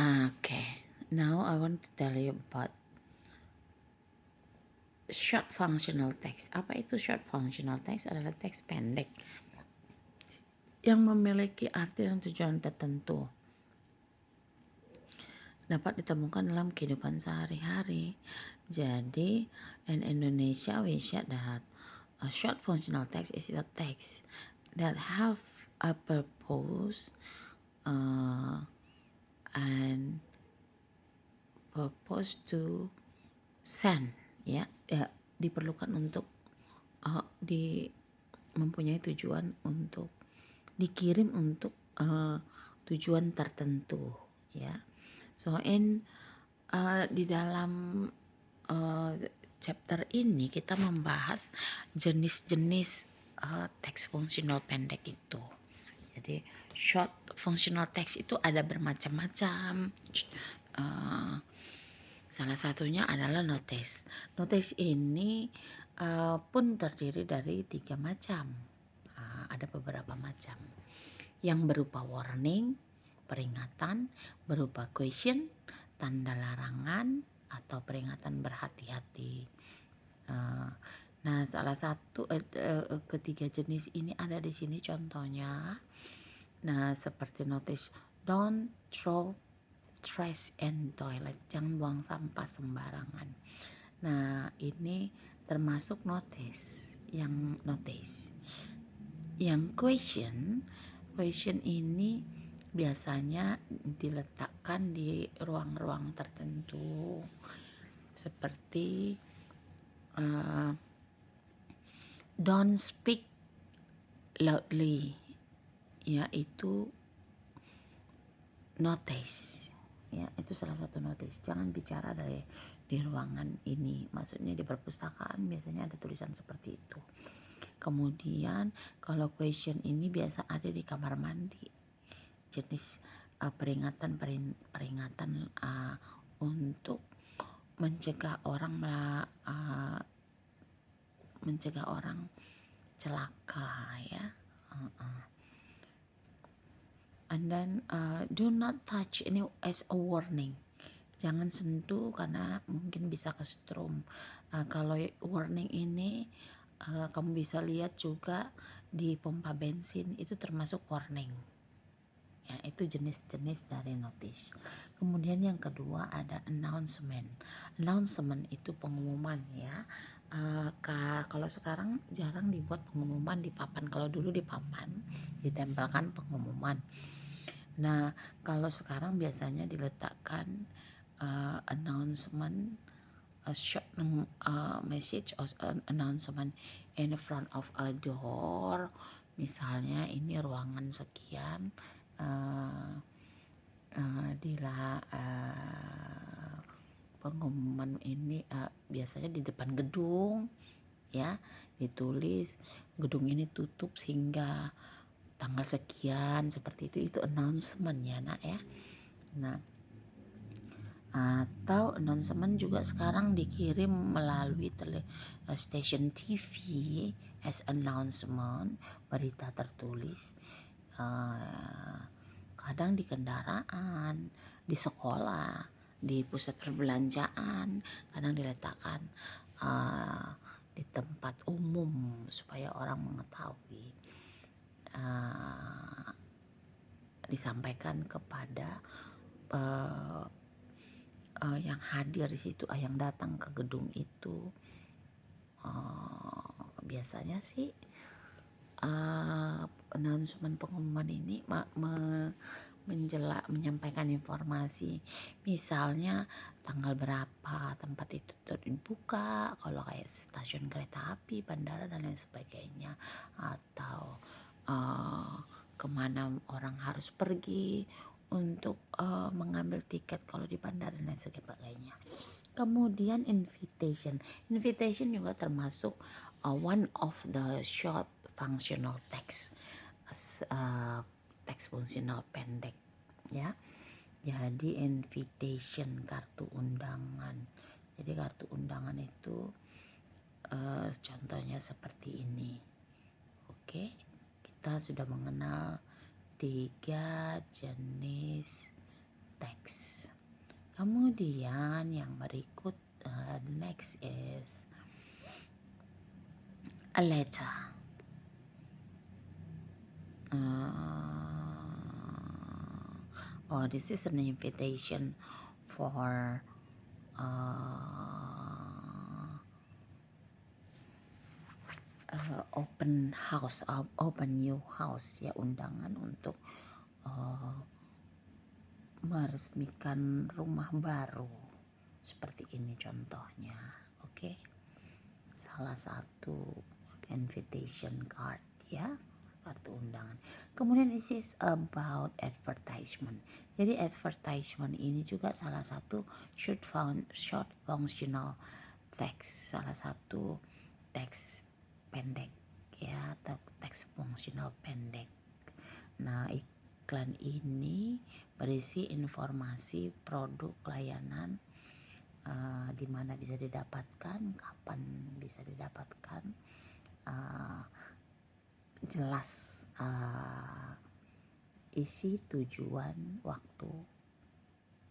Okay, now I want to tell you about short functional text. Apa itu short functional text? Adalah teks pendek yang memiliki arti dan tujuan tertentu. Dapat ditemukan dalam kehidupan sehari-hari. Jadi, in Indonesia we said that a short functional text is a text that have a purpose and purpose to send, ya diperlukan untuk mempunyai tujuan untuk dikirim untuk tujuan tertentu, ya. So di dalam chapter ini kita membahas jenis-jenis teks fungsional pendek itu. Jadi short functional text itu ada bermacam-macam. Salah satunya adalah notice. Notice ini pun terdiri dari 3 macam. Ada beberapa macam. Yang berupa warning, peringatan, berupa question, tanda larangan, atau peringatan berhati-hati. Nah, salah satu ketiga jenis ini ada di sini contohnya. Nah, seperti notice, don't throw trash in toilet, jangan buang sampah sembarangan. Nah, ini termasuk notice. Yang question ini biasanya diletakkan di ruang-ruang tertentu seperti don't speak loudly, yaitu notice, ya, itu salah satu notice. Jangan bicara di ruangan ini, maksudnya di perpustakaan biasanya ada tulisan seperti itu. Kemudian kalau question ini biasa ada di kamar mandi, jenis peringatan untuk mencegah orang celaka, ya. And then do not touch ini as a warning. Jangan sentuh karena mungkin bisa kesetrum. Kalau warning ini kamu bisa lihat juga di pompa bensin, itu termasuk warning. Ya, itu jenis-jenis dari notice. Kemudian yang kedua ada announcement. Announcement itu pengumuman, ya. Kalau sekarang jarang dibuat pengumuman di papan. Kalau dulu di papan ditempelkan pengumuman. Nah, kalau sekarang biasanya diletakkan announcement, a short message or announcement in front of a door. Misalnya ini ruangan sekian, pengumuman ini biasanya di depan gedung, ya, ditulis gedung ini tutup sehingga tanggal sekian, seperti itu announcement, ya nak, ya. Nah, atau announcement juga sekarang dikirim melalui stasiun TV as announcement, berita tertulis, kadang di kendaraan, di sekolah, di pusat perbelanjaan, kadang diletakkan di tempat umum supaya orang mengetahui, disampaikan kepada yang hadir di situ, yang datang ke gedung itu. Biasanya sih announcement pengumuman ini menyampaikan informasi, misalnya tanggal berapa tempat itu dibuka, kalau kayak stasiun kereta api, bandara dan lain sebagainya, atau kemana orang harus pergi untuk mengambil tiket kalau di bandara dan lain sebagainya. Kemudian invitation juga termasuk one of the short functional text, teks fungsional pendek, ya. Jadi invitation, kartu undangan. Jadi kartu undangan itu contohnya seperti ini. Oke, kita sudah mengenal 3 jenis teks. Kemudian yang berikut, next is a letter. This is an invitation for open house, open new house ya, undangan untuk meresmikan rumah baru. Seperti ini contohnya, oke? Salah satu invitation card ya, kartu undangan. Kemudian this is about advertisement. Jadi advertisement ini juga salah satu short functional text, salah satu teks pendek ya, atau teks fungsional pendek. Nah, iklan ini berisi informasi produk layanan, di mana bisa didapatkan, kapan bisa didapatkan, jelas isi, tujuan, waktu,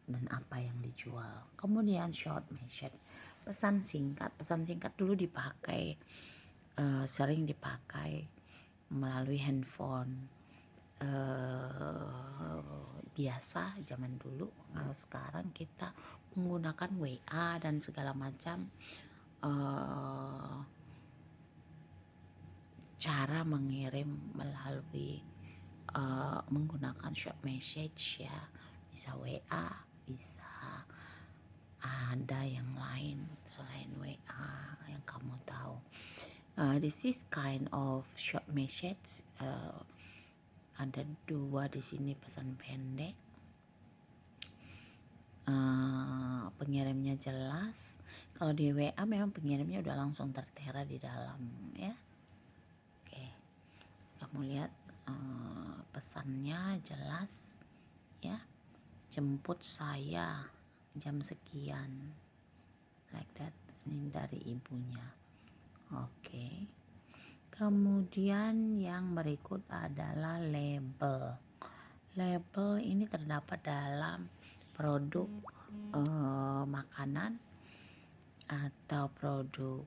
dan apa yang dijual. Kemudian short message, pesan singkat. Pesan singkat dulu dipakai, sering dipakai melalui handphone biasa zaman dulu. Sekarang kita menggunakan WA dan segala macam cara mengirim melalui menggunakan short message ya, bisa WA, bisa ada yang lain selain WA yang kamu tahu. This is kind of short message. Ada 2 di sini, pesan pendek. Pengirimnya jelas. Kalau di WA memang pengirimnya udah langsung tertera di dalam ya. Oke, kamu lihat pesannya jelas ya. Jemput saya jam sekian, like that. Ini dari ibunya. Oke. Kemudian yang berikut adalah label. Label ini terdapat dalam produk makanan atau produk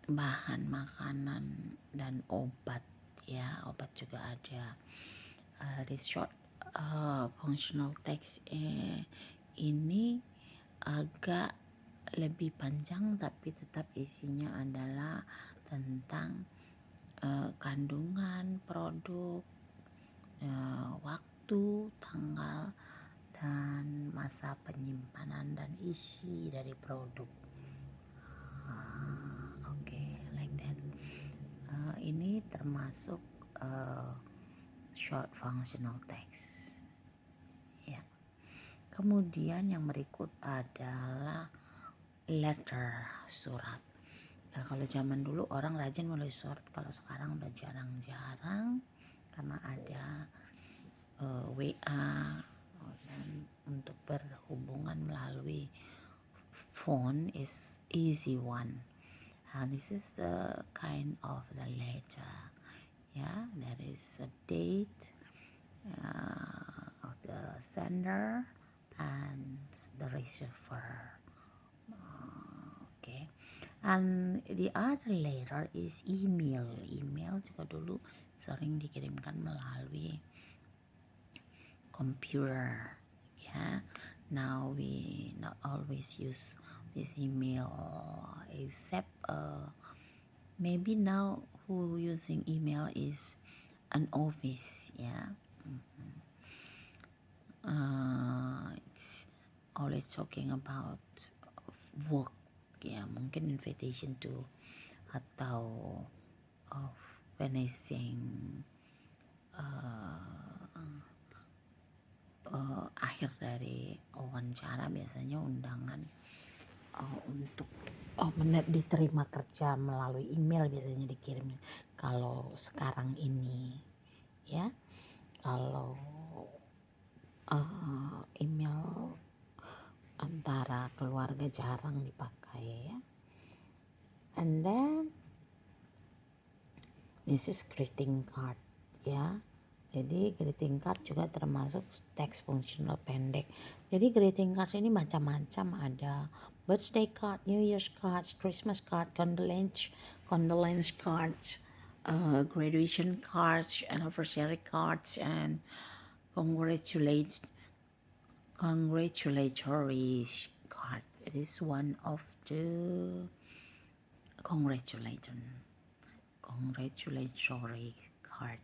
bahan makanan dan obat ya, obat juga ada. This short functional text ini agak lebih panjang, tapi tetap isinya adalah tentang kandungan produk, waktu, tanggal, dan masa penyimpanan dan isi dari produk. Oke, like that. Ini termasuk short functional text ya. Kemudian yang berikut adalah letter, surat. Nah, kalau zaman dulu orang rajin menulis surat, kalau sekarang udah jarang-jarang karena ada WA, dan untuk berhubungan melalui phone is easy one. This is the kind of the letter. Yeah, there is a date of the sender and the receiver. Okay, and the other letter is email. Email juga dulu sering dikirimkan melalui computer. Yeah, now we not always use this email, except maybe now who using email is an office. Yeah. It's always talking about work ya, mungkin invitation to atau finishing akhir dari wawancara, biasanya undangan untuk diterima kerja melalui email biasanya dikirim. Kalau sekarang ini ya, kalau email antara keluarga jarang dipakai ya. And then this is greeting card ya. Jadi greeting card juga termasuk teks fungsional pendek. Jadi greeting card ini macam-macam, ada birthday card, New Year's cards, Christmas card, condolence cards, graduation cards, anniversary cards, and congratulatory card. It is one of the congratulatory card,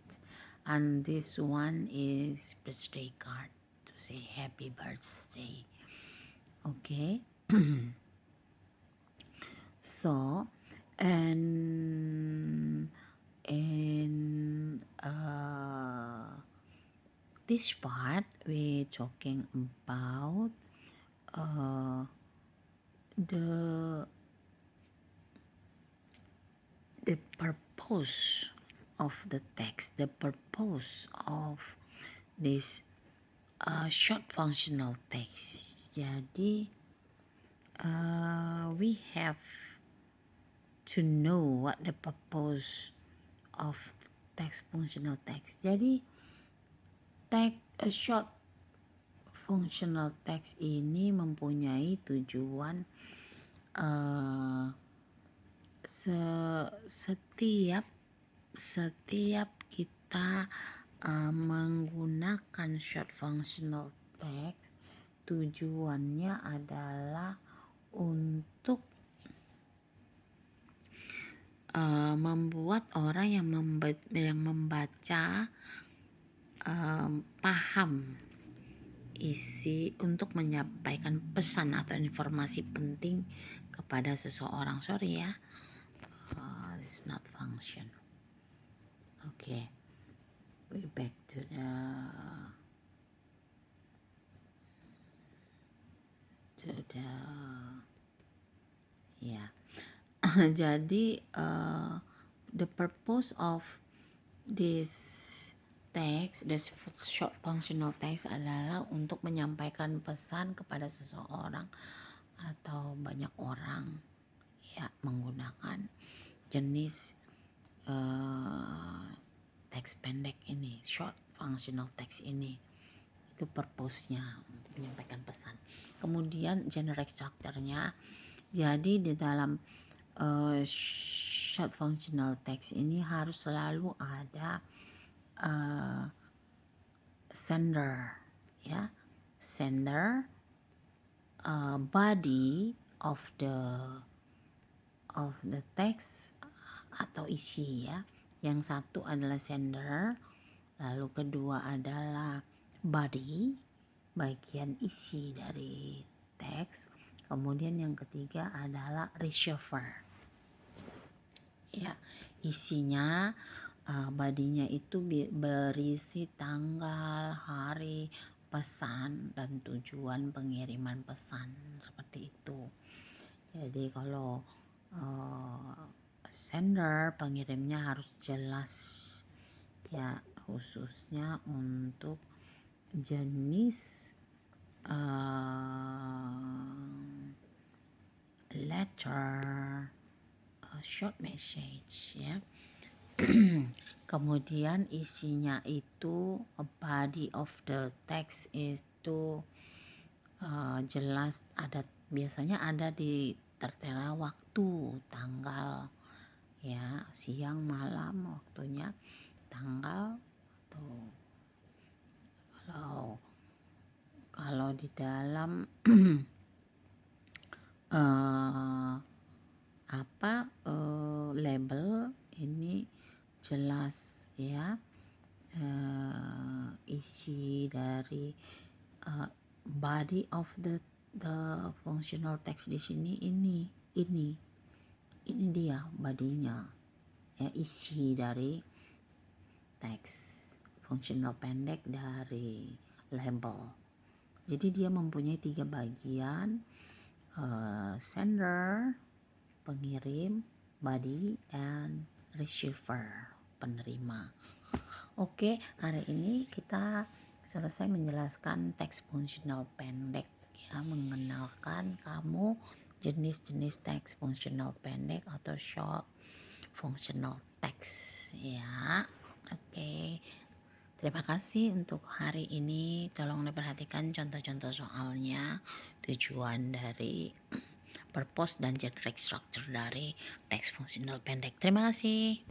and this one is birthday card to say happy birthday. Okay. So, and in this part we're talking about the purpose of the text, the purpose of this short functional text. Jadi we have to know what the purpose of text functional text. Jadi short functional text ini mempunyai tujuan setiap kita menggunakan short functional text, tujuannya adalah untuk membuat orang yang membaca paham isi untuk menyampaikan pesan atau informasi penting kepada seseorang. Sorry ya, it's not function. Okay, we back to the yeah. Jadi the purpose of this text, this short functional text adalah untuk menyampaikan pesan kepada seseorang atau banyak orang ya menggunakan jenis teks pendek ini, short functional text ini. Itu purpose-nya untuk menyampaikan pesan. Kemudian generic structure-nya, jadi di dalam short functional text ini harus selalu ada sender, ya, sender, body of the text atau isi ya. Yang satu adalah sender, lalu kedua adalah body, bagian isi dari teks, kemudian yang ketiga adalah receiver. Ya, isinya badinya itu berisi tanggal, hari, pesan, dan tujuan pengiriman pesan, seperti itu. Jadi kalau sender, pengirimnya harus jelas ya, khususnya untuk jenis letter, short message ya. Kemudian isinya itu body of the text itu jelas, biasanya ada di tertera waktu, tanggal ya, siang malam waktunya, tanggal, atau kalau di dalam label ini jelas ya, isi dari body of the functional text di sini ini dia badinya ya, isi dari teks fungsional pendek dari label. Jadi dia mempunyai 3 bagian, sender, pengirim, body, and receiver, penerima. Oke, hari ini kita selesai menjelaskan teks fungsional pendek ya, mengenalkan kamu jenis-jenis teks fungsional pendek atau short functional text ya. Oke. Terima kasih untuk hari ini, tolong diperhatikan contoh-contoh soalnya, tujuan dari purpose dan generic structure dari teks fungsional pendek. Terima kasih.